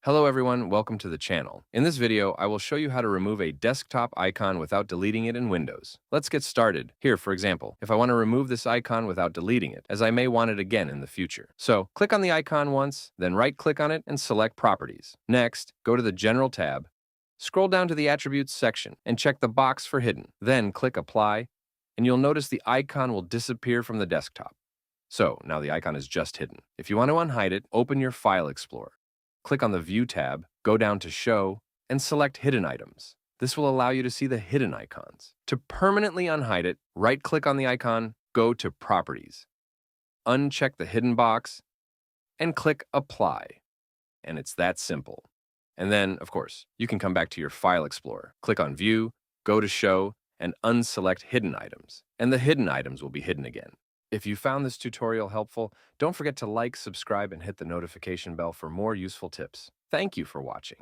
Hello everyone, welcome to the channel. In this video, I will show you how to remove a desktop icon without deleting it in Windows. Let's get started. Here, for example, if I want to remove this icon without deleting it, as I may want it again in the future. So, click on the icon once, then right-click on it and select Properties. Next, go to the General tab, scroll down to the Attributes section, and check the box for Hidden. Then click Apply, and you'll notice the icon will disappear from the desktop. So, now the icon is just hidden. If you want to unhide it, open your File Explorer. Click on the View tab, go down to Show, and select Hidden Items. This will allow you to see the hidden icons. To permanently unhide it, right-click on the icon, go to Properties, uncheck the hidden box, and click Apply. And it's that simple. And then, of course, you can come back to your File Explorer, click on View, go to Show, and unselect Hidden Items. And the hidden items will be hidden again. If you found this tutorial helpful, don't forget to like, subscribe, and hit the notification bell for more useful tips. Thank you for watching.